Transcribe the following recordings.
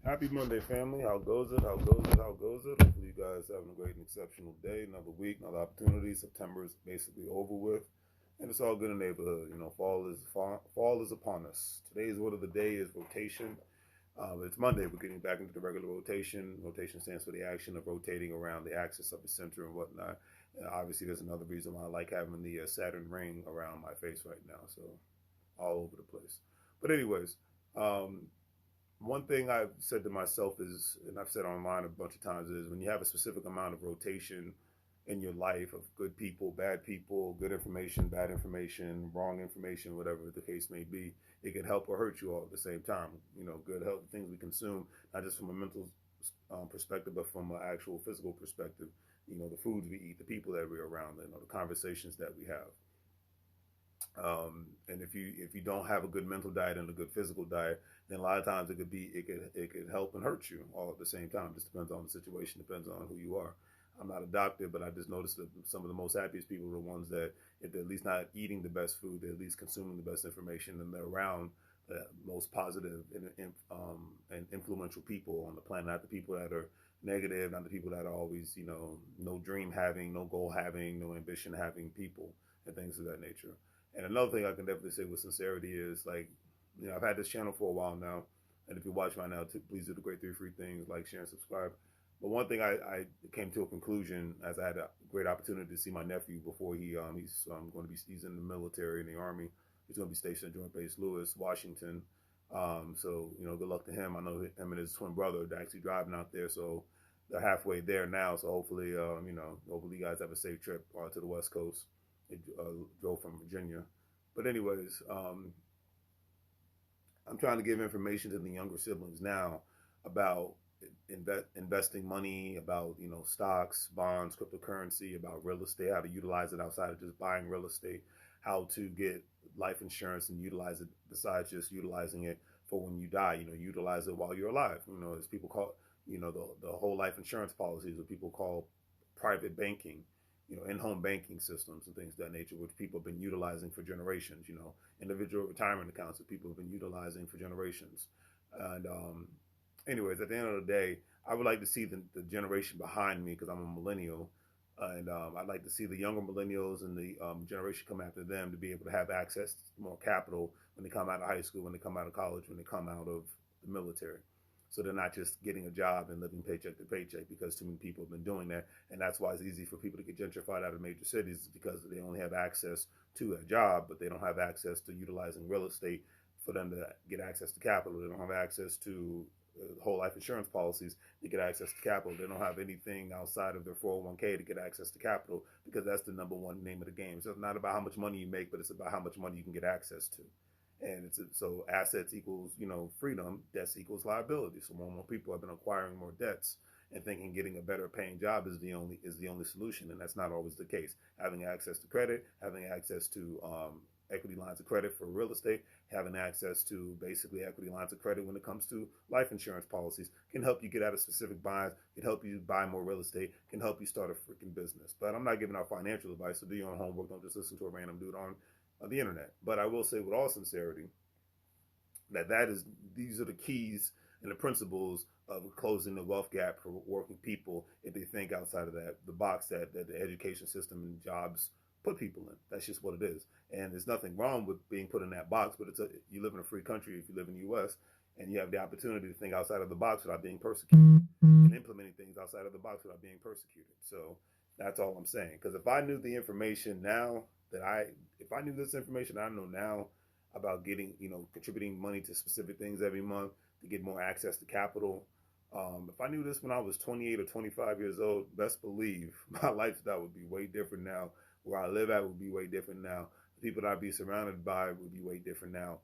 Happy Monday, family. How goes it? How goes it? How goes it? Hopefully, you guys having a great and exceptional day. Another week, another opportunity. September is basically over with, and it's all good in the neighborhood. Fall is upon us. Today's word of the day is rotation. It's Monday. We're getting back into the regular rotation. Rotation stands for the action of rotating around the axis of the center and whatnot. And obviously, there's another reason why I like having the Saturn ring around my face right now. So all over the place. But anyways, um, one thing I've said to myself is, and I've said online a bunch of times, is when you have a specific amount of rotation in your life of good people, good information, bad information, wrong information, whatever the case may be, it can help or hurt you all at the same time. Good healthy things we consume, not just from a mental perspective, but from an actual physical perspective. The foods we eat, the people that we're around, the conversations that we have. And if you don't have a good mental diet and a good physical diet, then a lot of times it could help and hurt you all at the same time. Just depends on the situation, depends on who you are. I'm not a doctor, but I just noticed that some of the most happiest people are the ones that, if they're at least not eating the best food, they're at least consuming the best information, and they're around the most positive and influential people on the planet. Not the people that are negative, not the people that are always, no dream having, no goal having, no ambition having people, and things of that nature. And another thing I can definitely say with sincerity is, like, I've had this channel for a while now, and if you watch right now, please do the great three free things: like, share, and subscribe. But one thing I came to a conclusion, as I had a great opportunity to see my nephew before he's in the military, in the army. He's going to be stationed at Joint Base Lewis, Washington. So good luck to him. I know him and his twin brother, they're actually driving out there, so they're halfway there now. So hopefully, hopefully you guys have a safe trip to the West Coast. They drove from Virginia. But anyways, I'm trying to give information to the younger siblings now about investing money, about stocks, bonds, cryptocurrency, about real estate, how to utilize it outside of just buying real estate, how to get life insurance and utilize it besides just utilizing it for when you die. Utilize it while you're alive. As people call, the whole life insurance policies, what people call private banking, in-home banking systems and things of that nature, which people have been utilizing for generations, individual retirement accounts that people have been utilizing for generations. And anyways, at the end of the day, I would like to see the generation behind me, because I'm a millennial, and I'd like to see the younger millennials and the generation come after them to be able to have access to more capital when they come out of high school, when they come out of college, when they come out of the military. So they're not just getting a job and living paycheck to paycheck, because too many people have been doing that. And that's why it's easy for people to get gentrified out of major cities, because they only have access to a job, but they don't have access to utilizing real estate for them to get access to capital. They don't have access to whole life insurance policies to get access to capital. They don't have anything outside of their 401k to get access to capital, because that's the number one name of the game. So it's not about how much money you make, but it's about how much money you can get access to. And so assets equals, freedom, debts equals liability. So more and more people have been acquiring more debts and thinking getting a better paying job is the only solution. And that's not always the case. Having access to credit, having access to equity lines of credit for real estate, having access to basically equity lines of credit when it comes to life insurance policies can help you get out of specific binds, can help you buy more real estate, can help you start a freaking business. But I'm not giving out financial advice, so do your own homework. Don't just listen to a random dude on the internet. But I will say with all sincerity that these are the keys and the principles of closing the wealth gap for working people, if they think outside of the box that the education system and jobs put people in. That's just what it is. And there's nothing wrong with being put in that box, but you live in a free country if you live in the U.S., and you have the opportunity to think outside of the box without being persecuted, and implementing things outside of the box without being persecuted. So that's all I'm saying. Because if I knew the information now if I knew this information I know now about getting, contributing money to specific things every month to get more access to capital, if I knew this when I was 28 or 25 years old, best believe my lifestyle would be way different now. Where I live at would be way different now. The people that I'd be surrounded by would be way different now.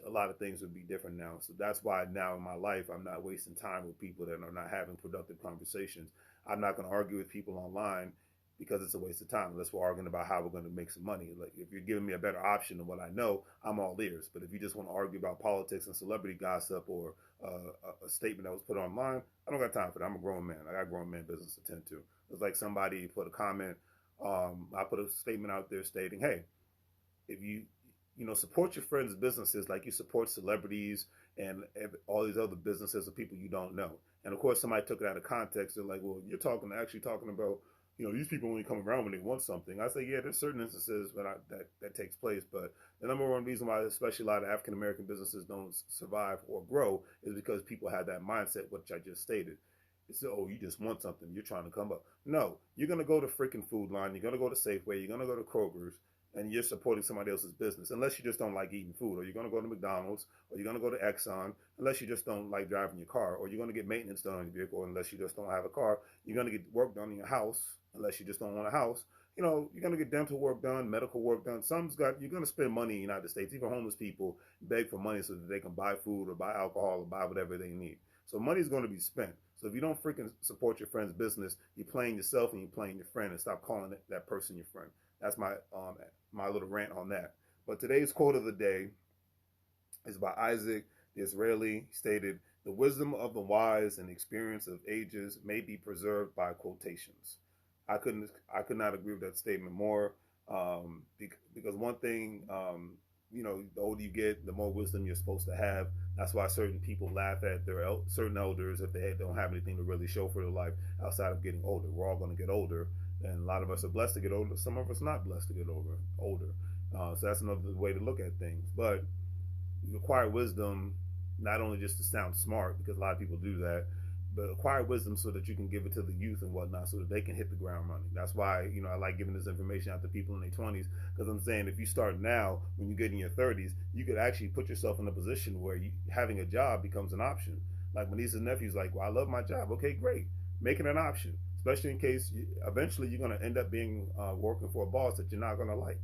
A lot of things would be different now. So that's why now in my life, I'm not wasting time with people that are not having productive conversations. I'm not going to argue with people online, because it's a waste of time, unless we're arguing about how we're going to make some money. Like, if you're giving me a better option than what I know, I'm all ears. But if you just want to argue about politics and celebrity gossip, or a statement that was put online, I don't got time for that. I'm a grown man. I got grown man business to tend to. It's like somebody put a comment. I put a statement out there stating, hey, if you support your friends' businesses like you support celebrities and all these other businesses of people you don't know. And of course, somebody took it out of context. They're like, well, you're actually talking about, these people only come around when they want something. I say, yeah, there's certain instances that takes place, but the number one reason why, especially a lot of African American businesses don't survive or grow, is because people have that mindset, which I just stated. It's, oh, you just want something, you're trying to come up. No, you're gonna go to freaking Food Line, you're gonna go to Safeway, you're gonna go to Kroger's, and you're supporting somebody else's business, unless you just don't like eating food, or you're going to go to McDonald's, or you're going to go to Exxon, unless you just don't like driving your car, or you're going to get maintenance done on your vehicle, unless you just don't have a car. You're going to get work done in your house, unless you just don't want a house. You're going to get dental work done, medical work done. You're going to spend money in the United States. Even homeless people beg for money so that they can buy food or buy alcohol or buy whatever they need. So money's going to be spent. So if you don't freaking support your friend's business, you're playing yourself and you're playing your friend, and stop calling that person your friend. That's my little rant on that. But today's quote of the day is by Isaac Disraeli. He stated, "The wisdom of the wise and experience of ages may be preserved by quotations." I could not agree with that statement more. Because one thing, the older you get, the more wisdom you're supposed to have. That's why certain people laugh at certain elders if they don't have anything to really show for their life outside of getting older. We're all going to get older, and a lot of us are blessed to get older. Some of us not blessed to get older. So that's another way to look at things. But you acquire wisdom not only just to sound smart, because a lot of people do that, but acquire wisdom so that you can give it to the youth and whatnot, so that they can hit the ground running. That's why I like giving this information out to people in their 20s, because I'm saying if you start now, when you get in your 30s, you could actually put yourself in a position where having a job becomes an option. Like my nieces and nephews, like, well, I love my job. Okay, great, make it an option, especially in case eventually you're going to end up being working for a boss that you're not going to like.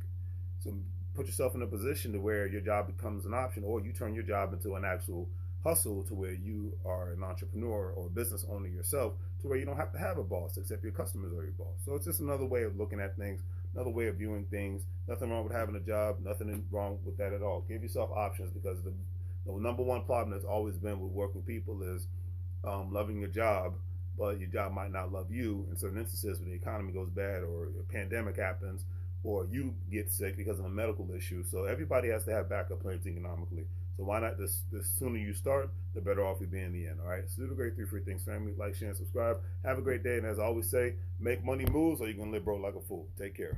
So put yourself in a position to where your job becomes an option, or you turn your job into an actual hustle, to where you are an entrepreneur or a business owner yourself, to where you don't have to have a boss except your customers are your boss. So it's just another way of looking at things, another way of viewing things. Nothing wrong with having a job, nothing wrong with that at all. Give yourself options, because the number one problem that's always been with working people is loving your job, but your job might not love you. In certain instances, when the economy goes bad or a pandemic happens, or you get sick because of a medical issue. So everybody has to have backup plans economically. So why not, the sooner you start, the better off you'll be in the end. All right. So do the great 3 free things, family. Like, share, and subscribe. Have a great day. And as I always say, make money moves, or you're going to live broke like a fool. Take care.